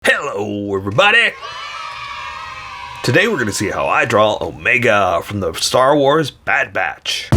Hello everybody! Today we're going to see how I draw Omega from the Star Wars Bad Batch.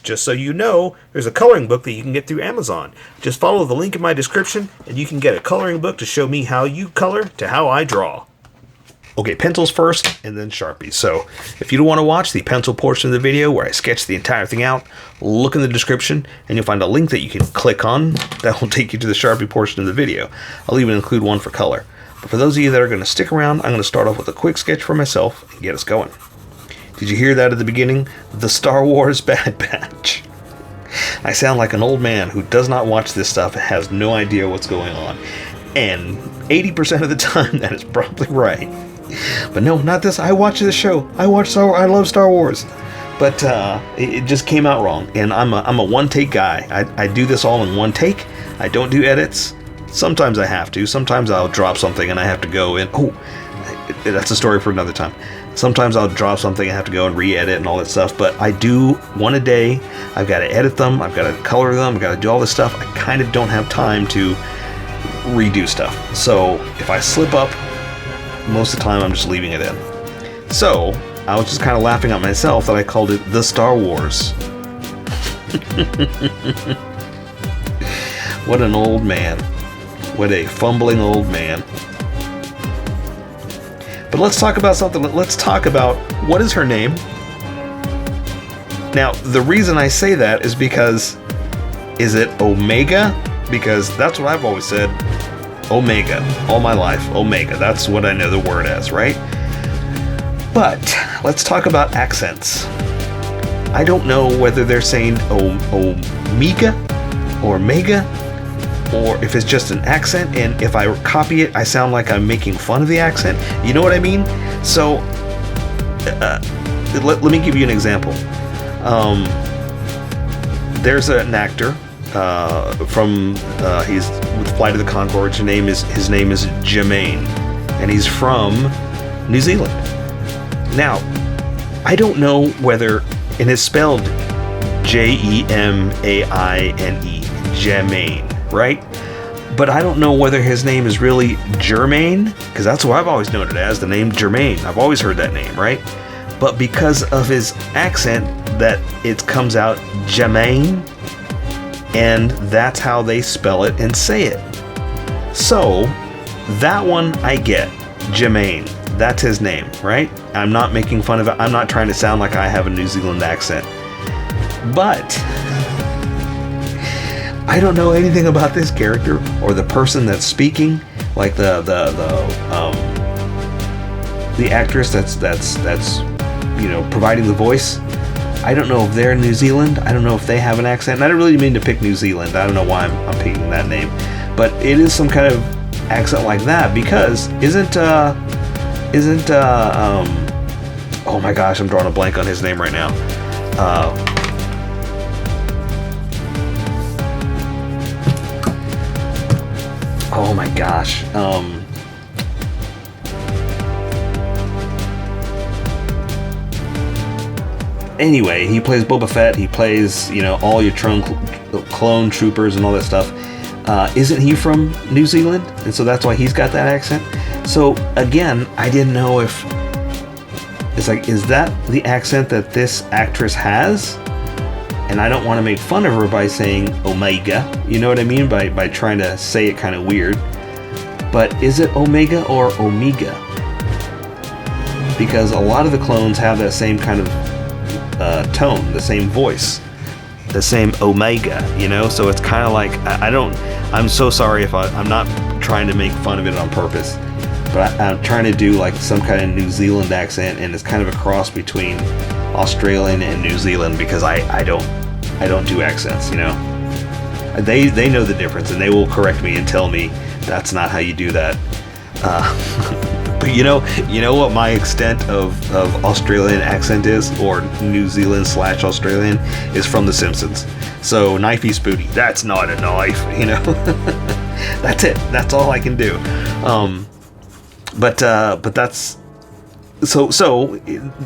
Just so you know, there's a coloring book that you can get through Amazon. Just follow the link in my description and you can get a coloring book to show me how you color to how I draw. Okay, pencils first, and then Sharpies. So, if you don't want to watch the pencil portion of the video where I sketch the entire thing out, look in the description, and you'll find a link that you can click on that will take you to the Sharpie portion of the video. I'll even include one for color. But for those of you that are going to stick around, I'm going to start off with a quick sketch for myself and get us going. Did you hear that at the beginning? The Star Wars Bad Batch. I sound like an old man who does not watch this stuff and has no idea what's going on. And 80% of the time, that is probably right. But no, not this. I watch the show. I love Star Wars. But it just came out wrong. And I'm a one-take guy. I do this all in one take. I don't do edits. Sometimes I have to. Sometimes I'll drop something and I have to go in. Oh, that's a story for another time. Sometimes I'll drop something and have to go and re-edit and all that stuff. But I do one a day. I've got to edit them. I've got to color them. I've got to do all this stuff. I kind of don't have time to redo stuff. So if I slip up, most of the time I'm just leaving it in. So I was just kind of laughing at myself that I called it the Star Wars. What an old man. What a fumbling old man. But let's talk about something. Let's talk about what is her name. Now, the reason I say that is because, is it Omega? Because that's what I've always said. Omega. All my life. Omega. That's what I know the word as, right? But let's talk about accents. I don't know whether they're saying Omega or Mega, or if it's just an accent, and if I copy it, I sound like I'm making fun of the accent. You know what I mean? So, let me give you an example. There's an actor from he's with Flight of the Conchords. His name is Jermaine, and he's from New Zealand. Now, I don't know whether, and it's spelled Jemaine, Jermaine, right? But I don't know whether his name is really Jermaine, because that's what I've always known it as, the name Jermaine. I've always heard that name, right? But because of his accent, that it comes out Jermaine, and that's how they spell it and say it. So, that one I get. Jermaine. That's his name, right? I'm not making fun of it. I'm not trying to sound like I have a New Zealand accent. But I don't know anything about this character or the person that's speaking, like the actress that's providing the voice. I don't know if they're in New Zealand. I don't know if they have an accent. And I don't really mean to pick New Zealand. I don't know why I'm picking that name. But it is some kind of accent like that, because isn't oh my gosh, I'm drawing a blank on his name right now. Oh my gosh. Anyway, he plays Boba Fett. He plays, all your clone troopers and all that stuff. Isn't he from New Zealand? And so that's why he's got that accent. So again, I didn't know if it's like, is that the accent that this actress has? And I don't want to make fun of her by saying Omega. You know what I mean? By trying to say it kind of weird. But is it Omega or Omega? Because a lot of the clones have that same kind of tone, the same voice, the same Omega, so it's kind of like, I'm so sorry if I'm not trying to make fun of it on purpose, but I'm trying to do like some kind of New Zealand accent, and it's kind of a cross between Australian and New Zealand, because I don't do accents, they know the difference, and they will correct me and tell me that's not how you do that. But you know what my extent of Australian accent is, or New Zealand / Australian, is from The Simpsons. So knifey spooty, that's not a knife, That's it. That's all I can do. But that's so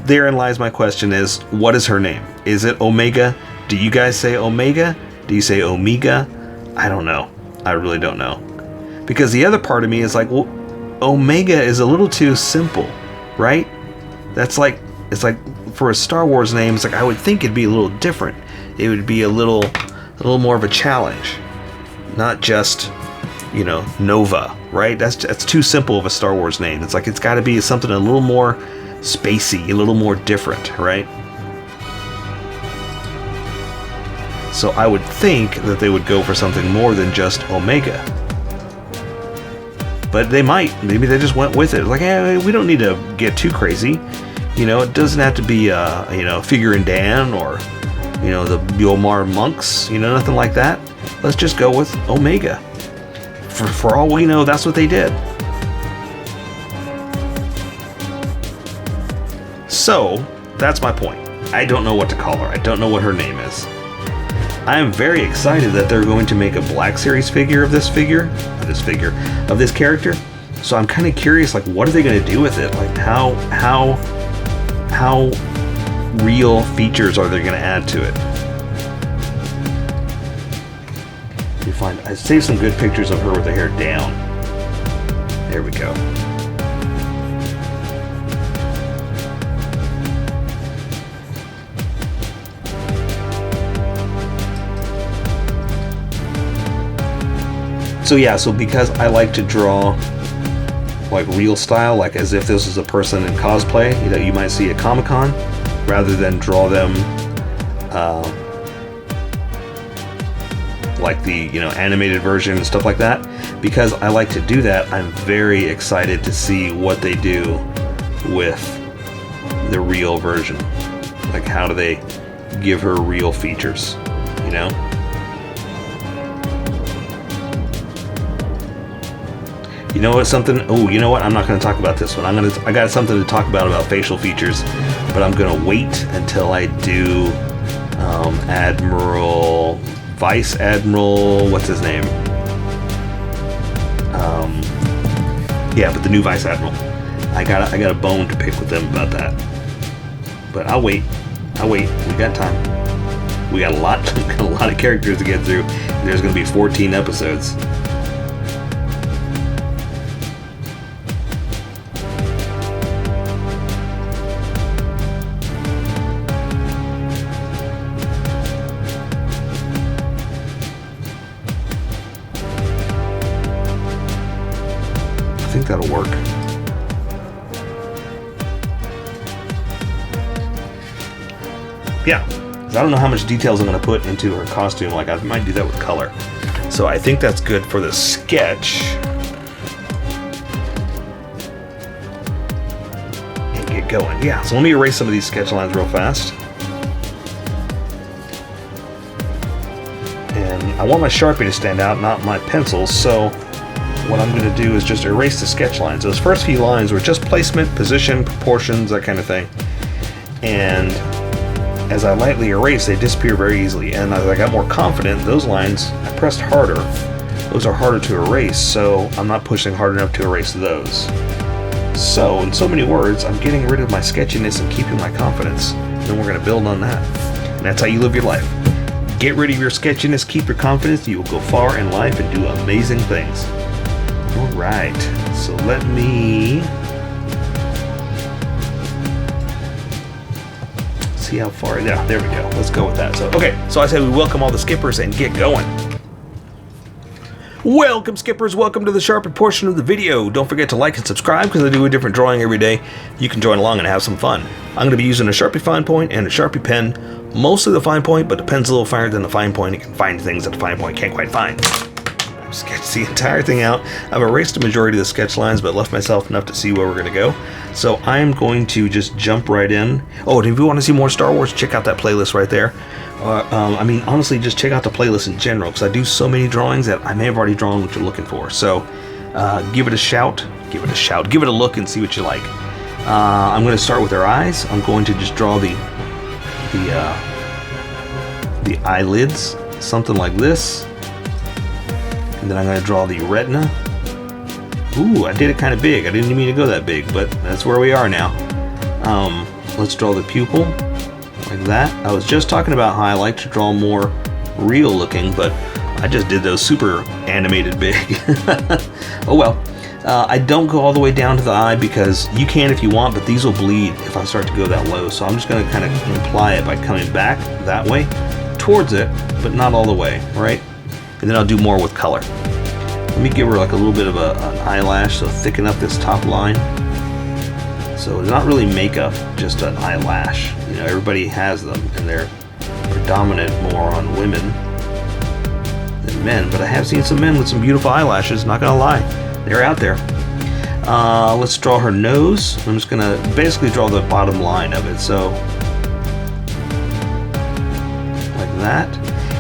therein lies my question: is what is her name? Is it Omega? Do you guys say Omega? Do you say Omega? I don't know. I really don't know. Because the other part of me is like, well, Omega is a little too simple, right? That's like, it's like for a Star Wars name, it's like I would think it'd be a little different. It would be a little more of a challenge, not just, you know, Nova, right? That's too simple of a Star Wars name. It's like it's got to be something a little more spacey, a little more different, right? So I would think that they would go for something more than just Omega. But they might. Maybe they just went with it. Like, hey, we don't need to get too crazy. You know, it doesn't have to be, you know, Figure and Dan or, you know, the Yomar monks. You know, nothing like that. Let's just go with Omega. For all we know, that's what they did. So, that's my point. I don't know what to call her. I don't know what her name is. I am very excited that they're going to make a Black Series figure of this character. So I'm kind of curious, like, what are they going to do with it? Like, how real features are they going to add to it? I saved some good pictures of her with the hair down. There we go. So yeah, so because I like to draw like real style, like as if this was a person in cosplay that you might see at Comic-Con, rather than draw them like the, you know, animated version and stuff like that. Because I like to do that, I'm very excited to see what they do with the real version. Like, how do they give her real features, you know? You know what, something, oh, you know what, I'm not going to talk about this one. I got something to talk about facial features, but I'm going to wait until I do Vice Admiral, what's his name? Yeah, but the new Vice Admiral. I got a bone to pick with them about that. But I'll wait. We got time. We got a lot of characters to get through. There's going to be 14 episodes. I think that'll work. Yeah, because I don't know how much details I'm going to put into her costume. Like, I might do that with color. So I think that's good for the sketch. And get going. Yeah, so let me erase some of these sketch lines real fast. And I want my Sharpie to stand out, not my pencils, so what I'm going to do is just erase the sketch lines. Those first few lines were just placement, position, proportions, that kind of thing. And as I lightly erase, they disappear very easily. And as I got more confident, those lines, I pressed harder. Those are harder to erase, so I'm not pushing hard enough to erase those. So, in so many words, I'm getting rid of my sketchiness and keeping my confidence. And then we're going to build on that. And that's how you live your life. Get rid of your sketchiness, keep your confidence, you will go far in life and do amazing things. Alright, so let me see how far. Yeah, there we go. Let's go with that. So, okay, so I said we welcome all the skippers and get going. Welcome, skippers. Welcome to the Sharpie portion of the video. Don't forget to like and subscribe because I do a different drawing every day. You can join along and have some fun. I'm going to be using a Sharpie fine point and a Sharpie pen. Mostly the fine point, but the pen's a little finer than the fine point. It can find things that the fine point can't quite find. I've sketched the entire thing out. I've erased the majority of the sketch lines, but left myself enough to see where we're going to go. So I'm going to just jump right in. Oh, and if you want to see more Star Wars, check out that playlist right there. I mean, honestly, just check out the playlist in general, because I do so many drawings that I may have already drawn what you're looking for. So give it a shout, give it a look and see what you like. I'm going to start with their eyes. I'm going to just draw the eyelids, something like this. And then I'm going to draw the retina. Ooh, I did it kind of big. I didn't mean to go that big, but that's where we are now. Let's draw the pupil, like that. I was just talking about how I like to draw more real looking, but I just did those super animated big. Oh well. I don't go all the way down to the eye because you can if you want, but these will bleed if I start to go that low. So I'm just going to kind of imply it by coming back that way towards it, but not all the way, right? And then I'll do more with color. Let me give her like a little bit of an eyelash, so thicken up this top line. So it's not really makeup, just an eyelash. You know, everybody has them, and they're predominant more on women than men, but I have seen some men with some beautiful eyelashes, not gonna lie. They're out there. Let's draw her nose. I'm just gonna basically draw the bottom line of it, so like that.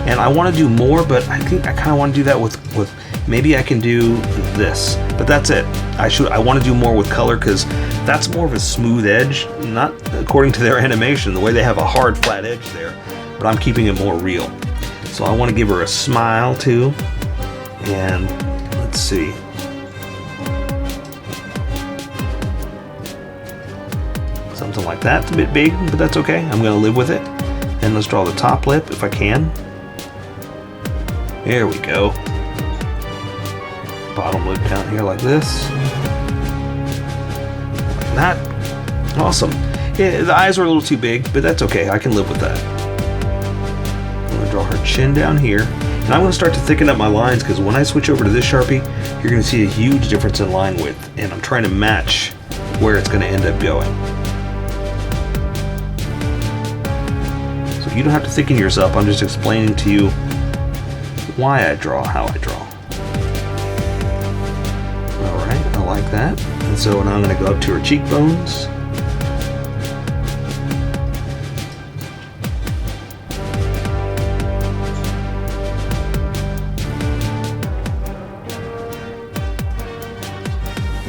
And I want to do more, but I think I kind of want to do that with maybe I can do this, but that's it. I want to do more with color because that's more of a smooth edge, not according to their animation, the way they have a hard flat edge there, but I'm keeping it more real. So I want to give her a smile too, and let's see. Something like that. It's a bit big, but that's okay. I'm going to live with it. And let's draw the top lip if I can. There we go. Bottom lip down here like this. Like that. Awesome. Yeah, the eyes are a little too big, but that's okay. I can live with that. I'm going to draw her chin down here. And I'm going to start to thicken up my lines because when I switch over to this Sharpie, you're going to see a huge difference in line width. And I'm trying to match where it's going to end up going. You don't have to thicken yours up. I'm just explaining to you why I draw how I draw. Alright, I like that. And so now I'm going to go up to her cheekbones.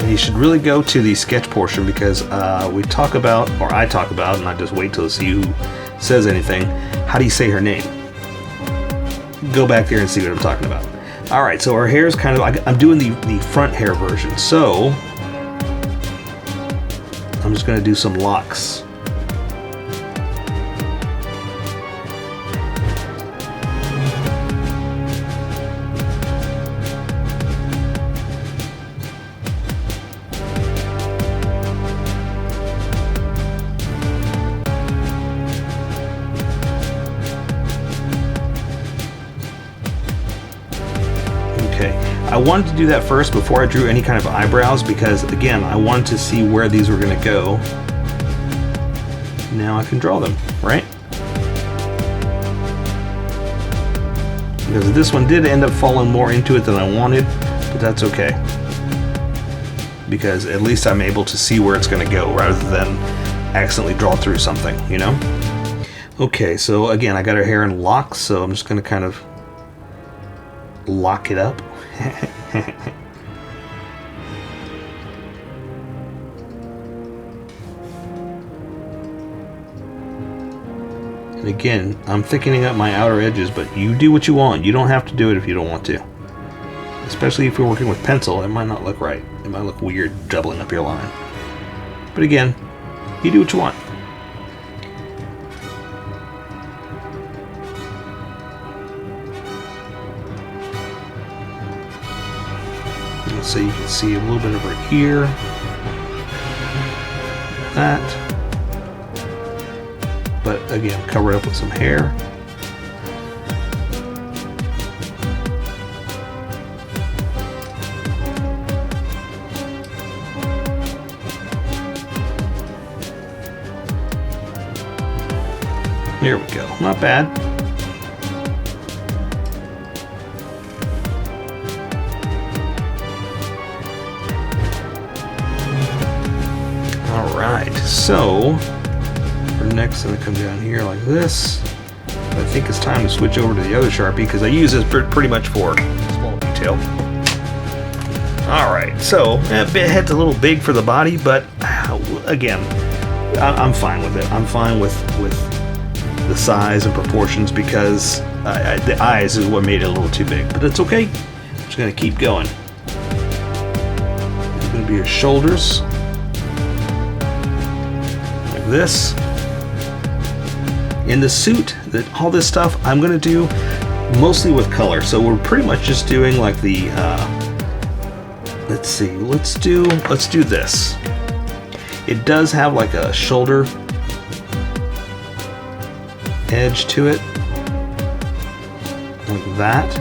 And you should really go to the sketch portion because we talk about, or I talk about, and I just wait till see who says anything, how do you say her name? Go back there and see what I'm talking about. Alright, so her hair is kind of, I'm doing the front hair version, so I'm just going to do some locks. I wanted to do that first before I drew any kind of eyebrows because, again, I wanted to see where these were going to go. Now I can draw them, right? Because this one did end up falling more into it than I wanted, but that's okay. Because at least I'm able to see where it's going to go rather than accidentally draw through something, you know? Okay, so again, I got her hair in locks, so I'm just going to kind of lock it up. And again, I'm thickening up my outer edges, but you do what you want. You don't have to do it if you don't want to. Especially if you're working with pencil, it might not look right. It might look weird doubling up your line. But again, you do what you want. So you can see a little bit of her ear, that, but again, cover it up with some hair. There we go, not bad. Alright, so her neck's going to come down here like this. I think it's time to switch over to the other Sharpie because I use this pretty much for small detail. Alright, so head's a little big for the body, but again, I'm fine with it. I'm fine with the size and proportions because the eyes is what made it a little too big, but it's okay. I'm just going to keep going. It's going to be her shoulders. This, in the suit, all this stuff I'm gonna do mostly with color. So we're pretty much just doing like the, let's see, let's do this. It does have like a shoulder edge to it, like that.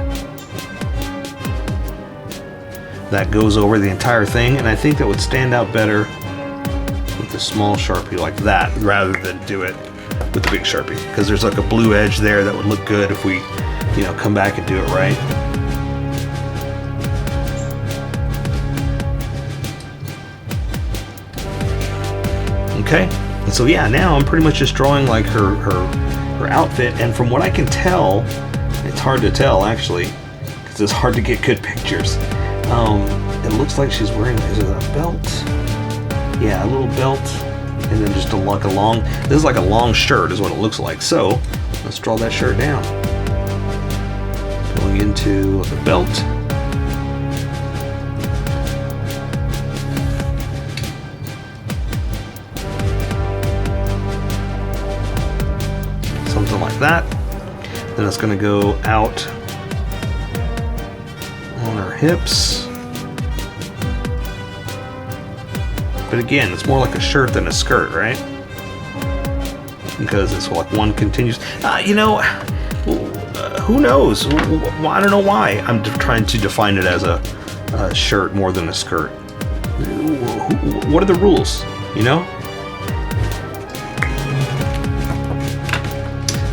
That goes over the entire thing, and I think that would stand out better with the small Sharpie like that, rather than do it with the big Sharpie, because there's like a blue edge there that would look good if we, you know, come back and do it right. Okay, and so yeah, now I'm pretty much just drawing like her outfit, and from what I can tell, it's hard to tell actually, because it's hard to get good pictures. It looks like she's wearing, is it a belt? Yeah, a little belt, and then just like a long, this is like a long shirt is what it looks like. So let's draw that shirt down. Going into the belt. Something like that. Then it's going to go out on her hips. But again, it's more like a shirt than a skirt, right? Because it's like one continuous. You know, who knows? I don't know why I'm trying to define it as a shirt more than a skirt. What are the rules, you know?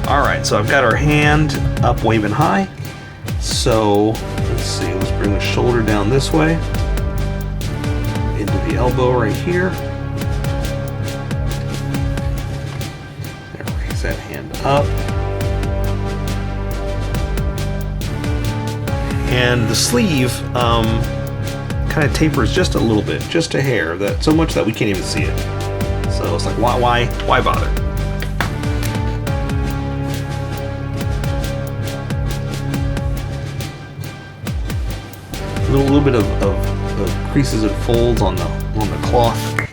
All right, so I've got her hand up waving high. So let's see, let's bring the shoulder down this way. Into the elbow right here. There, raise that hand up. And the sleeve kind of tapers just a little bit, just a hair, that so much that we can't even see it. So it's like, why bother? A little bit of creases and folds on the cloth.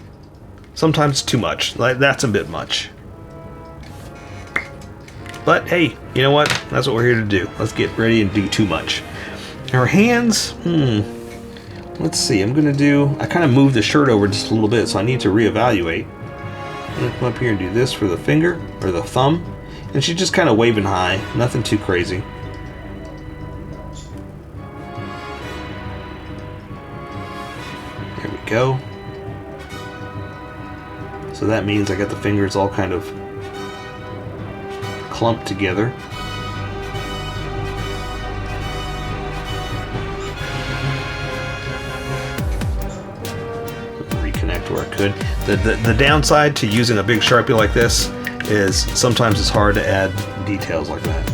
Sometimes too much. Like, that's a bit much. But hey, you know what? That's what we're here to do. Let's get ready and do too much. Her hands, let's see. I kind of moved the shirt over just a little bit, so I need to reevaluate. I'm gonna come up here and do this for the finger or the thumb, and she's just kind of waving high. Nothing too crazy. There we go. So that means I got the fingers all kind of clumped together. Reconnect where I could. The downside to using a big Sharpie like this is sometimes it's hard to add details like that.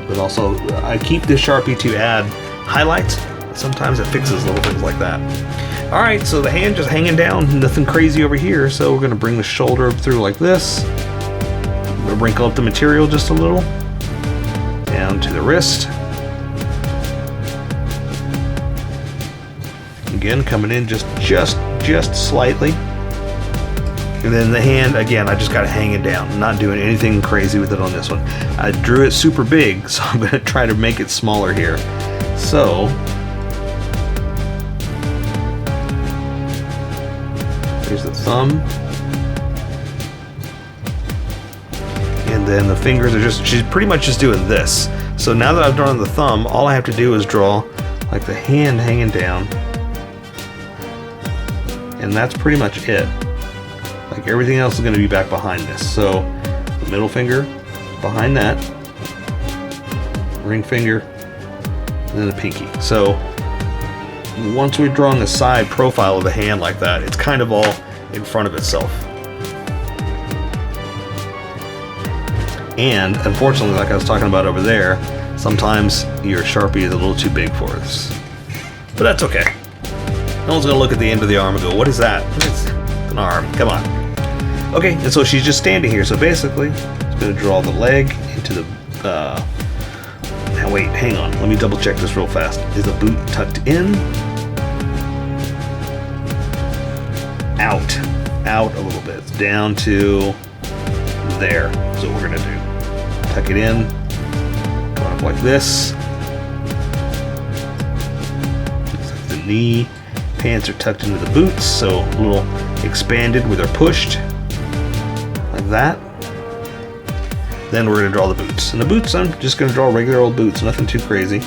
But also, I keep this Sharpie to add highlights. Sometimes it fixes little things like that. Alright, so the hand just hanging down, nothing crazy over here, so we're going to bring the shoulder through like this. We'll wrinkle up the material just a little. Down to the wrist. Again, coming in just slightly. And then the hand, again, I just got it hanging down. I'm not doing anything crazy with it on this one. I drew it super big, so I'm going to try to make it smaller here. So, here's the thumb. And then the fingers are she's pretty much just doing this. So now that I've drawn the thumb, all I have to do is draw like the hand hanging down. And that's pretty much it. Like everything else is going to be back behind this. So the middle finger behind that, ring finger, and then the pinky. So once we're drawing the side profile of the hand like that, it's kind of all in front of itself. And unfortunately, like I was talking about over there, sometimes your Sharpie is a little too big for us. But that's okay. No one's going to look at the end of the arm and go, what is that? It's an arm. Come on. Okay, and so she's just standing here. So basically, I'm going to draw the leg into the Now wait, hang on. Let me double check this real fast. Is the boot tucked in? Out a little bit, down to there. That's what we're gonna do. Tuck it in, go up like this. Tuck the knee. Pants are tucked into the boots, so a little expanded where they're pushed, like that. Then we're gonna draw the boots. And the boots, I'm just gonna draw regular old boots, nothing too crazy.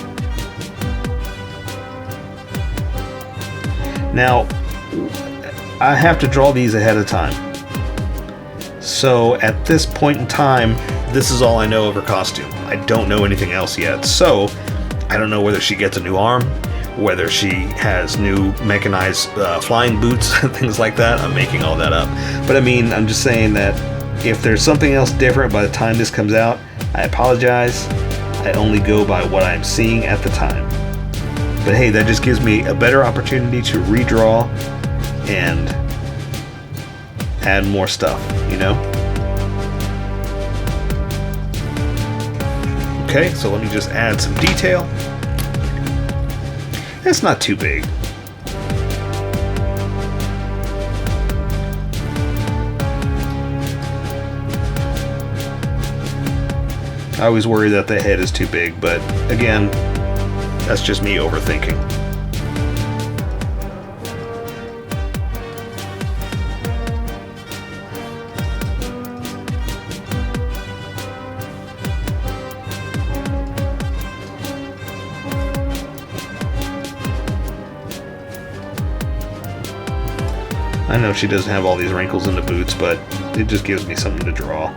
Now, I have to draw these ahead of time. So at this point in time, this is all I know of her costume. I don't know anything else yet. So I don't know whether she gets a new arm, whether she has new mechanized flying boots, things like that. I'm making all that up. But I mean, I'm just saying that if there's something else different by the time this comes out, I apologize. I only go by what I'm seeing at the time. But hey, that just gives me a better opportunity to redraw and add more stuff, you know? Okay, so let me just add some detail. It's not too big. I always worry that the head is too big, but again, that's just me overthinking. I know she doesn't have all these wrinkles in the boots, but it just gives me something to draw.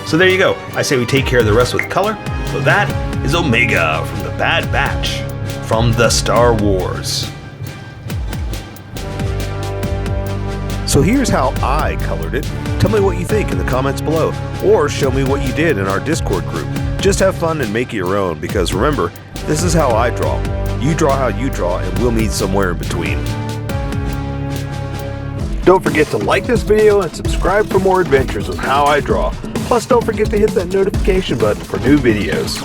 So there you go. I say we take care of the rest with color. So that is Omega from the Bad Batch from the Star Wars. So here's how I colored it. Tell me what you think in the comments below, or show me what you did in our Discord group. Just have fun and make it your own, because remember, this is how I draw. You draw how you draw, and we'll meet somewhere in between. Don't forget to like this video and subscribe for more adventures with How I Draw. Plus, don't forget to hit that notification button for new videos.